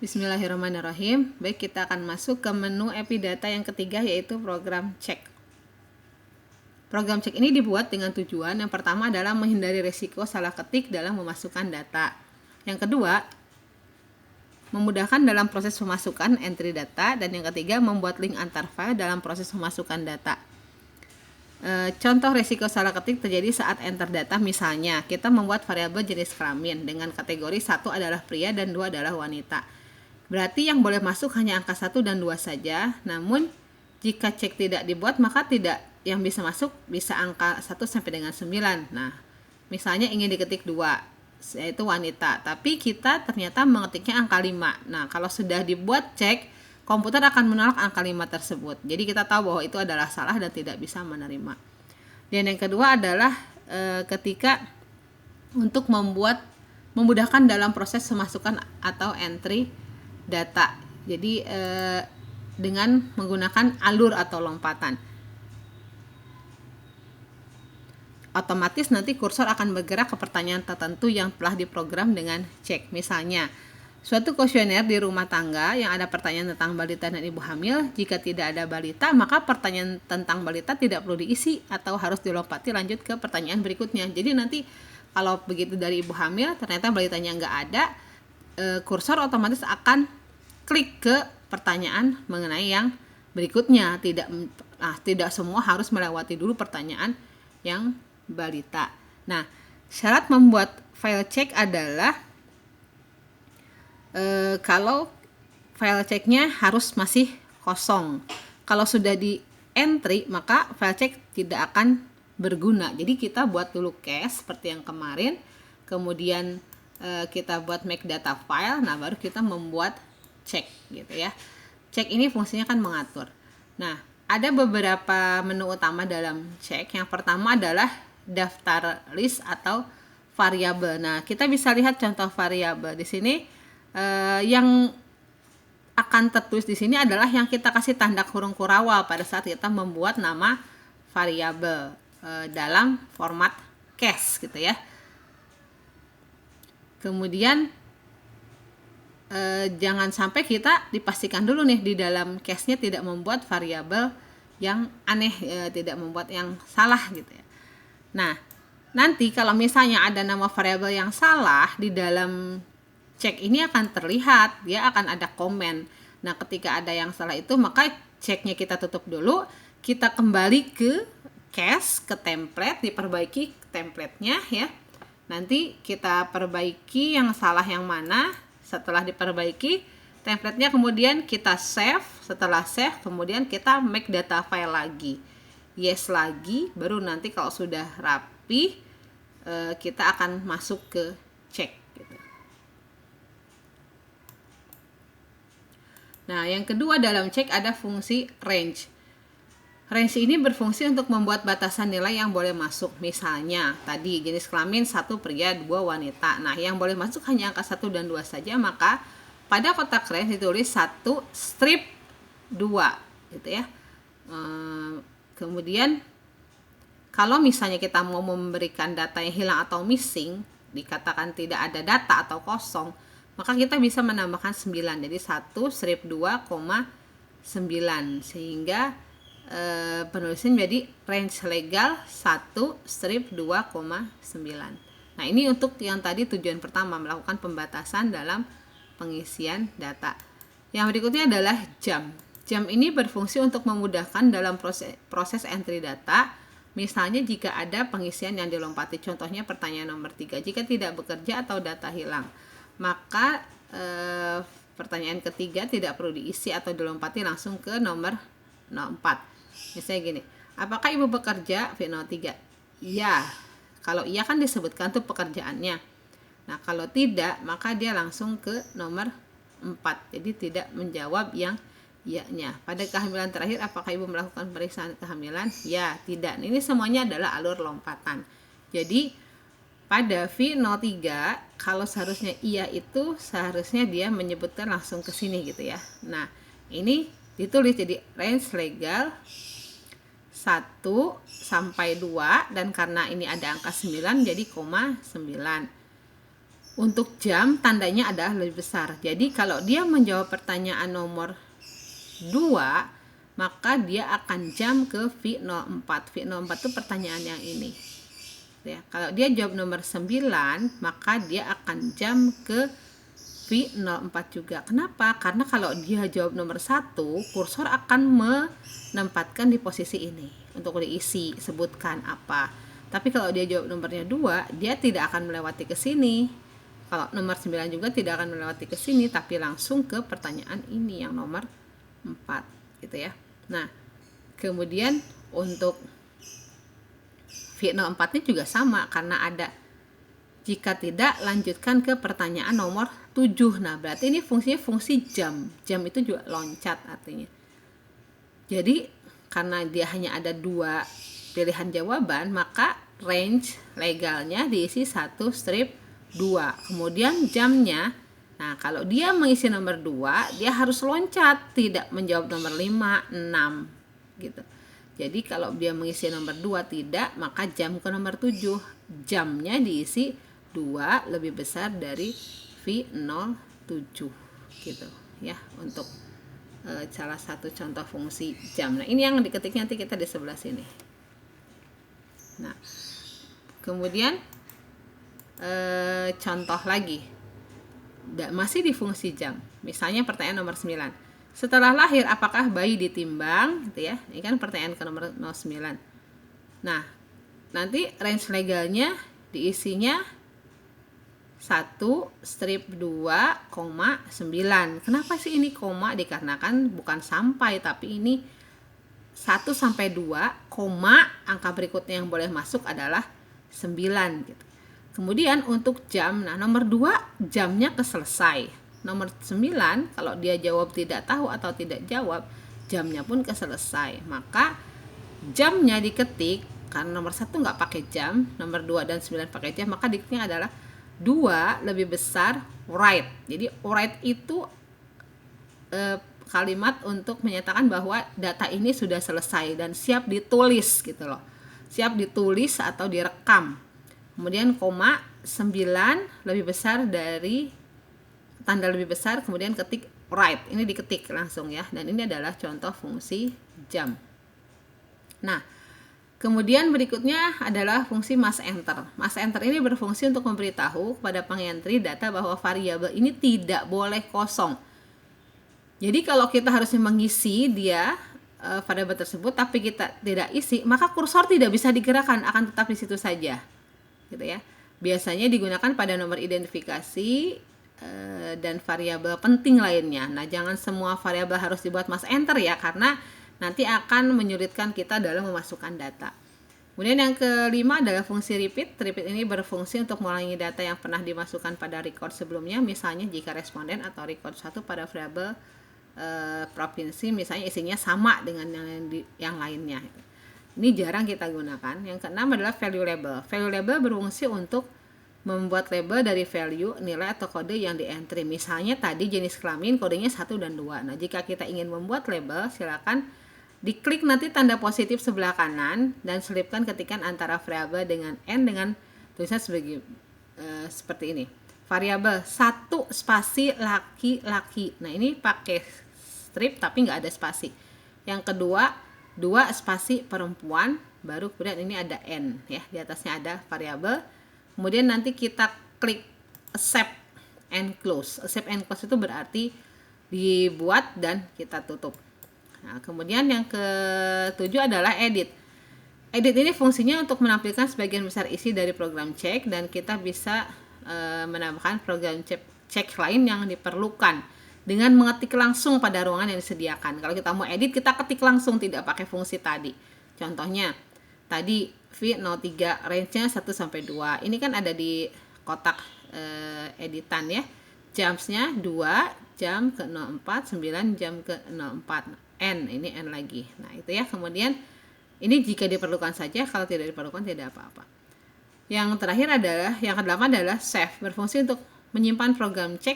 Bismillahirrahmanirrahim. Baik, kita akan masuk ke menu Epidata yang ketiga, yaitu program cek. Program cek ini dibuat dengan tujuan yang pertama adalah menghindari risiko salah ketik dalam memasukkan data. Yang kedua, memudahkan dalam proses pemasukan entry data. Dan yang ketiga, membuat link antar file dalam proses pemasukan data. Contoh risiko salah ketik terjadi saat enter data, misalnya kita membuat variabel jenis kelamin dengan kategori 1 adalah pria dan 2 adalah wanita. Berarti yang boleh masuk hanya angka 1 dan 2 saja. Namun jika cek tidak dibuat, maka tidak yang bisa masuk bisa angka 1 sampai dengan 9. Nah, misalnya ingin diketik 2, yaitu wanita, tapi kita ternyata mengetiknya angka 5. Nah, kalau sudah dibuat cek, komputer akan menolak angka 5 tersebut. Jadi kita tahu bahwa itu adalah salah dan tidak bisa menerima. Dan yang kedua adalah ketika untuk memudahkan dalam proses pemasukan atau entry data. Jadi dengan menggunakan alur atau lompatan. Otomatis nanti kursor akan bergerak ke pertanyaan tertentu yang telah diprogram dengan cek. Misalnya, suatu kuesioner di rumah tangga yang ada pertanyaan tentang balita dan ibu hamil. Jika tidak ada balita, maka pertanyaan tentang balita tidak perlu diisi atau harus dilompati lanjut ke pertanyaan berikutnya. Jadi nanti kalau begitu dari ibu hamil ternyata balitanya nggak ada, kursor otomatis akan klik ke pertanyaan mengenai yang berikutnya. Tidak semua harus melewati dulu pertanyaan yang balita. Nah, syarat membuat file cek adalah kalau file ceknya harus masih kosong. Kalau sudah di entry, maka file cek tidak akan berguna. Jadi kita buat dulu cache seperti yang kemarin, kemudian kita buat make data file. Nah, baru kita membuat cek gitu ya. Cek ini fungsinya kan mengatur. Nah, ada beberapa menu utama dalam cek. Yang pertama adalah daftar list atau variabel. Nah, kita bisa lihat contoh variabel di sini. Yang akan tertulis di sini adalah yang kita kasih tanda kurung kurawal pada saat kita membuat nama variabel dalam format cache gitu ya. Kemudian jangan sampai kita dipastikan dulu nih di dalam cache-nya tidak membuat variabel yang aneh, tidak membuat yang salah gitu ya. Nah, nanti kalau misalnya ada nama variabel yang salah di dalam cek ini akan terlihat, dia akan ada komen. Nah, ketika ada yang salah itu, maka ceknya kita tutup dulu, kita kembali ke cache, ke template, diperbaiki template-nya ya. Nanti kita perbaiki yang salah yang mana. Setelah diperbaiki template-nya, kemudian kita save. Setelah save, kemudian kita make data file lagi. Yes lagi, baru nanti kalau sudah rapi, kita akan masuk ke cek gitu. Nah, yang kedua dalam cek ada fungsi range. Range ini berfungsi untuk membuat batasan nilai yang boleh masuk. Misalnya, tadi jenis kelamin 1 pria, 2 wanita. Nah, yang boleh masuk hanya angka 1 dan 2 saja, maka pada kotak range ditulis 1 strip 2 gitu ya. Kemudian kalau misalnya kita mau memberikan data yang hilang atau missing, dikatakan tidak ada data atau kosong, maka kita bisa menambahkan 9. Jadi 1 strip 2, 9 sehingga penulisan menjadi range legal 1 strip 2,9. Nah, ini untuk yang tadi tujuan pertama, melakukan pembatasan dalam pengisian data. Yang berikutnya adalah jam. Jam ini berfungsi untuk memudahkan dalam proses entry data. Misalnya jika ada pengisian yang dilompati, contohnya pertanyaan nomor 3, jika tidak bekerja atau data hilang, maka pertanyaan ketiga tidak perlu diisi atau dilompati, langsung ke nomor 4. Misalnya gini, apakah ibu bekerja? V03. Iya. Kalau iya kan disebutkan tuh pekerjaannya. Nah, kalau tidak, maka dia langsung ke nomor 4. Jadi tidak menjawab yang iya-nya. Pada kehamilan terakhir, apakah ibu melakukan pemeriksaan kehamilan? Ya, tidak. Ini semuanya adalah alur lompatan. Jadi pada V03, kalau seharusnya iya itu seharusnya dia menyebutkan langsung ke sini gitu ya. Nah, ini ditulis jadi range legal 1 sampai 2, dan karena ini ada angka 9 jadi 9. Untuk jam tandanya adalah lebih besar. Jadi kalau dia menjawab pertanyaan nomor 2, maka dia akan jam ke V04. V04 itu pertanyaan yang ini. Ya, kalau dia jawab nomor 9, maka dia akan jam ke V04 juga. Kenapa? Karena kalau dia jawab nomor 1, kursor akan menempatkan di posisi ini untuk diisi, sebutkan apa. Tapi kalau dia jawab nomornya 2, dia tidak akan melewati ke sini. Kalau nomor 9 juga tidak akan melewati ke sini, tapi langsung ke pertanyaan ini yang nomor 4 gitu ya. Nah, kemudian untuk V04 ini juga sama karena ada jika tidak lanjutkan ke pertanyaan nomor 7. Nah, berarti ini fungsinya fungsi jam. Jam itu juga loncat artinya. Jadi karena dia hanya ada 2 pilihan jawaban, maka range legalnya diisi 1 strip 2. Kemudian jamnya, nah kalau dia mengisi nomor 2, dia harus loncat, tidak menjawab nomor 5, 6 gitu. Jadi kalau dia mengisi nomor 2 tidak, maka jam ke nomor 7. Jamnya diisi 2 lebih besar dari V07 gitu ya, untuk salah satu contoh fungsi jam. Nah, ini yang diketik nanti kita di sebelah sini. Nah, kemudian contoh lagi masih di fungsi jam. Misalnya pertanyaan nomor 9. Setelah lahir apakah bayi ditimbang gitu ya. Ini kan pertanyaan ke nomor 09. Nah, nanti range legalnya diisinya 1 strip 2,9. Kenapa sih ini koma? Dikarenakan bukan sampai, tapi ini 1 sampai 2, koma, angka berikutnya yang boleh masuk adalah 9 gitu. Kemudian untuk jam, nah nomor 2 jamnya keselesai. Nomor 9 kalau dia jawab tidak tahu atau tidak jawab, jamnya pun keselesai. Maka jamnya diketik, karena nomor 1 nggak pakai jam, nomor 2 dan 9 pakai jam, maka diketiknya adalah 2 lebih besar right. Jadi right itu kalimat untuk menyatakan bahwa data ini sudah selesai dan siap ditulis gitu loh. Siap ditulis atau direkam. Kemudian koma 9 lebih besar dari tanda lebih besar, kemudian ketik right. Ini diketik langsung ya. Dan ini adalah contoh fungsi jam. Nah, kemudian berikutnya adalah fungsi mass enter. Mass enter ini berfungsi untuk memberitahu kepada pengentri data bahwa variabel ini tidak boleh kosong. Jadi kalau kita harusnya mengisi dia variabel tersebut tapi kita tidak isi, maka kursor tidak bisa digerakkan, akan tetap di situ saja. Gitu ya. Biasanya digunakan pada nomor identifikasi dan variabel penting lainnya. Nah, jangan semua variabel harus dibuat mass enter ya, karena nanti akan menyulitkan kita dalam memasukkan data. Kemudian yang kelima adalah fungsi repeat. Repeat ini berfungsi untuk mengulangi data yang pernah dimasukkan pada record sebelumnya. Misalnya jika responden atau record 1 pada variabel provinsi misalnya isinya sama dengan yang lainnya. Ini jarang kita gunakan. Yang keenam adalah value label. Value label berfungsi untuk membuat label dari value, nilai atau kode yang di entry. Misalnya tadi jenis kelamin kodenya 1 dan 2. Nah, jika kita ingin membuat label, silakan diklik nanti tanda positif sebelah kanan dan selipkan ketikan antara variabel dengan n dengan tulisan seperti ini. Variabel 1 spasi laki-laki. Nah, ini pakai strip tapi nggak ada spasi. Yang kedua 2 spasi perempuan, baru kemudian ini ada n ya, di atasnya ada variabel. Kemudian nanti kita klik accept and close. Accept and close itu berarti dibuat dan kita tutup. Nah, kemudian yang ketujuh adalah edit. Edit ini fungsinya untuk menampilkan sebagian besar isi dari program cek, dan kita bisa menambahkan program cek lain yang diperlukan dengan mengetik langsung pada ruangan yang disediakan. Kalau kita mau edit, kita ketik langsung, tidak pakai fungsi tadi. Contohnya, tadi V03 range-nya 1 sampai 2. Ini kan ada di kotak editan ya. Jamsnya 2, jam ke 04, 9 jam ke 04. N, ini N lagi. Nah, itu ya. Kemudian ini jika diperlukan saja, kalau tidak diperlukan tidak apa-apa. Yang terakhir adalah, yang ke-8 adalah save. Berfungsi untuk menyimpan program cek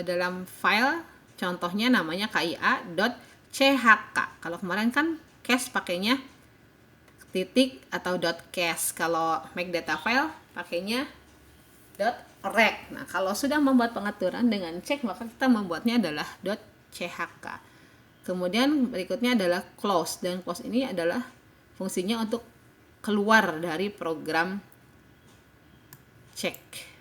dalam file, contohnya namanya kia.chk. Kalau kemarin kan cache pakainya titik atau .cache. Kalau make data file pakainya rect. Nah, kalau sudah membuat pengaturan dengan cek, maka kita membuatnya adalah .chk. Kemudian berikutnya adalah close, dan close ini adalah fungsinya untuk keluar dari program cek.